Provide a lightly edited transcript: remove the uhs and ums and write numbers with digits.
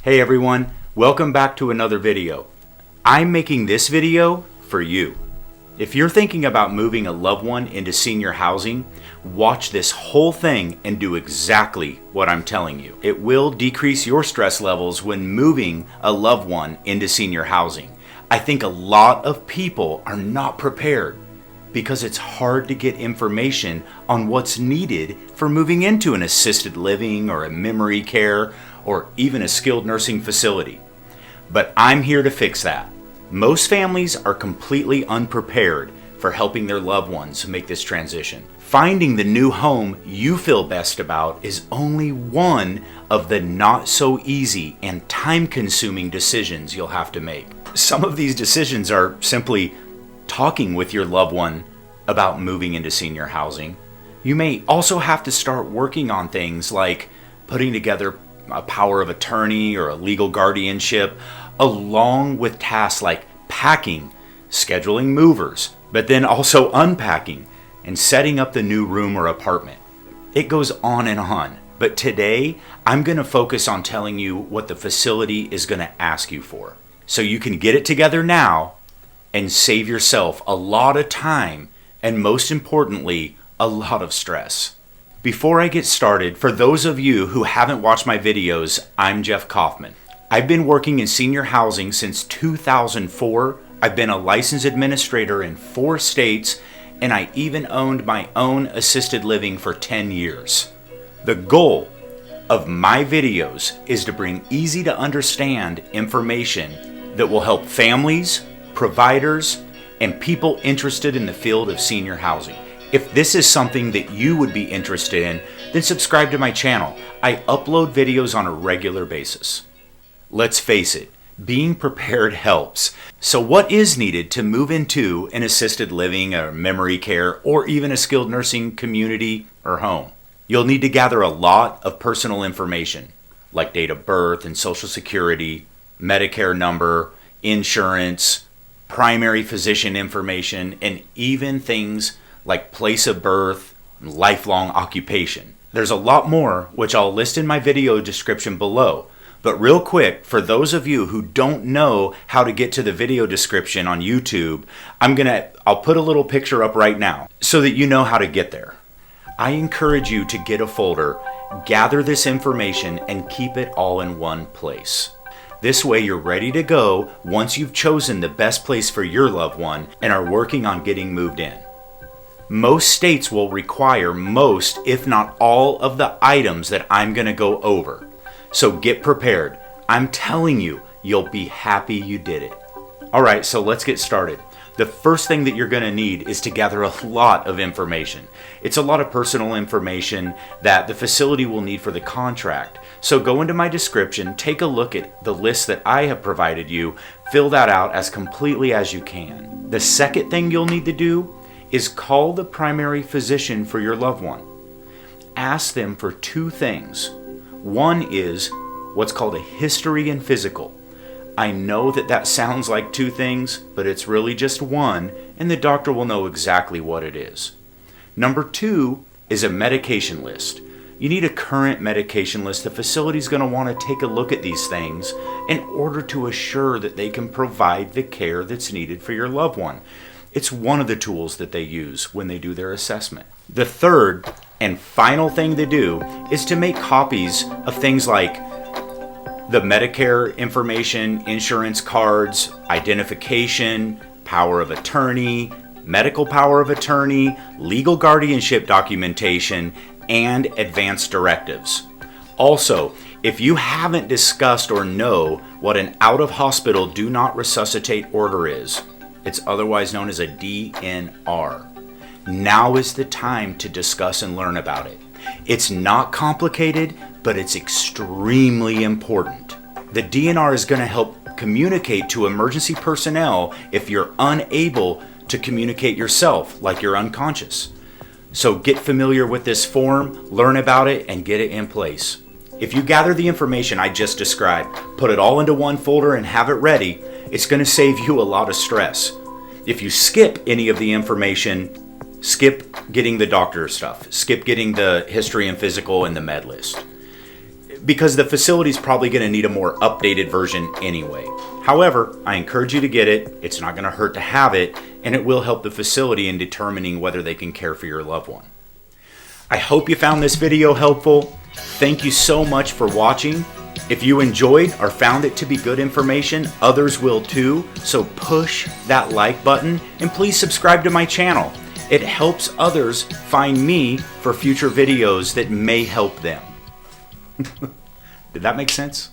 Hey everyone, welcome back to another video. I'm making this video for you. If you're thinking about moving a loved one into senior housing, watch this whole thing and do exactly what I'm telling you. It will decrease your stress levels when moving a loved one into senior housing. I think a lot of people are not prepared because it's hard to get information on what's needed for moving into an assisted living or a memory care or even a skilled nursing facility. But I'm here to fix that. Most families are completely unprepared for helping their loved ones make this transition. Finding the new home you feel best about is only one of the not so easy and time-consuming decisions you'll have to make. Some of these decisions are simply talking with your loved one about moving into senior housing. You may also have to start working on things like putting together a power of attorney or a legal guardianship, along with tasks like packing, scheduling movers, but then also unpacking and setting up the new room or apartment. It goes on and on, but today I'm going to focus on telling you what the facility is going to ask you for, so you can get it together now and save yourself a lot of time and, most importantly, a lot of stress. Before I get started, for those of you who haven't watched my videos, I'm Jeff Kaufman. I've been working in senior housing since 2004. I've been a licensed administrator in 4 states, and I even owned my own assisted living for 10 years. The goal of my videos is to bring easy to understand information that will help families, providers, and people interested in the field of senior housing. If this is something that you would be interested in, then subscribe to my channel. I upload videos on a regular basis. Let's face it, being prepared helps. So what is needed to move into an assisted living or memory care or even a skilled nursing community or home? You'll need to gather a lot of personal information like date of birth and social security, Medicare number, insurance, primary physician information, and even things like place of birth and lifelong occupation. There's a lot more which I'll list in my video description below. But real quick, for those of you who don't know how to get to the video description on YouTube, I'll put a little picture up right now so that you know how to get there. I encourage you to get a folder, gather this information, and keep it all in one place. This way you're ready to go once you've chosen the best place for your loved one and are working on getting moved in. Most states will require most, if not all, of the items that I'm going to go over. So get prepared. I'm telling you, you'll be happy you did it. All right, so let's get started. The first thing that you're going to need is to gather a lot of information. It's a lot of personal information that the facility will need for the contract. So go into my description, take a look at the list that I have provided you, fill that out as completely as you can. The second thing you'll need to do is call the primary physician for your loved one. Ask them for 2 things. One is what's called a history and physical. I know that sounds like 2 things, but it's really just one, and the doctor will know exactly what it is. Number 2 is a medication list. You need a current medication list. The facility's going to want to take a look at these things in order to assure that they can provide the care that's needed for your loved one. It's one of the tools that they use when they do their assessment. The third and final thing to do is to make copies of things like the Medicare information, insurance cards, identification, power of attorney, medical power of attorney, legal guardianship documentation, and advanced directives. Also, if you haven't discussed or know what an out-of-hospital do not resuscitate order is, it's otherwise known as a DNR. Now is the time to discuss and learn about it. It's not complicated, but it's extremely important. The DNR is going to help communicate to emergency personnel if you're unable to communicate yourself, like you're unconscious. So get familiar with this form, learn about it, and get it in place. If you gather the information I just described, put it all into one folder and have it ready, it's going to save you a lot of stress. If you skip any of the information, skip getting the doctor stuff, skip getting the history and physical and the med list. because the facility's probably going to need a more updated version anyway. However, I encourage you to get it. It's not going to hurt to have it, and it will help the facility in determining whether they can care for your loved one. I hope you found this video helpful. Thank you so much for watching. If you enjoyed or found it to be good information, others will too, so push that like button and please subscribe to my channel. It helps others find me for future videos that may help them. Did that make sense?